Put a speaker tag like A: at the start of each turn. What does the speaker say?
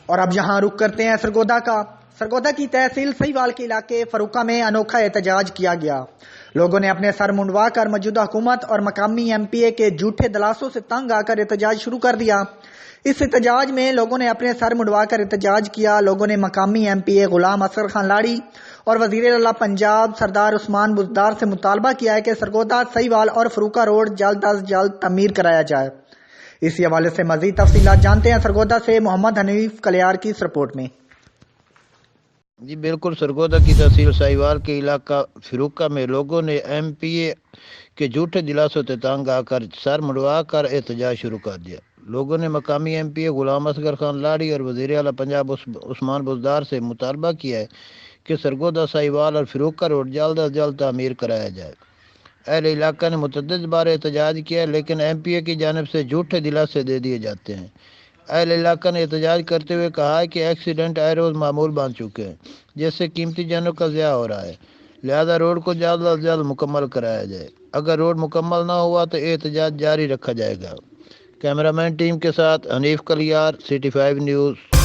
A: اور اب یہاں رخ کرتے ہیں سرگودا کا۔ سرگودا کی تحصیل سہیوال کے علاقے فروقہ میں انوکھا احتجاج کیا گیا۔ لوگوں نے اپنے سر منڈوا کر موجودہ حکومت اور مقامی ایم پی اے کے جھوٹے دلاسوں سے تنگ آ کر احتجاج شروع کر دیا۔ اس احتجاج میں لوگوں نے اپنے سر منڈوا کر احتجاج کیا۔ لوگوں نے مقامی ایم پی اے غلام اصغر خان لاڑی اور وزیر اعلیٰ پنجاب سردار عثمان بزدار سے مطالبہ کیا ہے کہ سرگودا سہیوال اور فروقہ روڈ جلد از جلد تعمیر کرایا جائے۔ اسی حوالے سے مزید تفصیلات جانتے ہیں سرگودا سے محمد حنیف کلیار کی اس رپورٹ میں۔
B: جی بالکل، سرگودا کی تحصیل سہیوال کے علاقہ فروقہ میں لوگوں نے ایم پی اے کے جھوٹے دلاسوں سے تنگ آ کر سر منڈوا کر احتجاج شروع کر دیا۔ لوگوں نے مقامی ایم پی اے غلام اصغر خان لاڑی اور وزیر اعلیٰ پنجاب عثمان بزدار سے مطالبہ کیا ہے کہ سرگودا سہیوال اور فروقہ روڈ جلد از جلد تعمیر کرایا جائے۔ اہل علاقہ نے متعدد بار احتجاج کیا ہے، لیکن ایم پی اے کی جانب سے جھوٹے دلاسے دے دیے جاتے ہیں۔ اہل علاقہ نے احتجاج کرتے ہوئے کہا ہے کہ ایکسیڈنٹ آئے روز معمول بن چکے ہیں، جس سے قیمتی جانوں کا ضیاع ہو رہا ہے، لہذا روڈ کو جلد از جلد مکمل کرایا جائے۔ اگر روڈ مکمل نہ ہوا تو احتجاج جاری رکھا جائے گا۔ کیمرہ مین ٹیم کے ساتھ حنیف کلیار، CT5 نیوز۔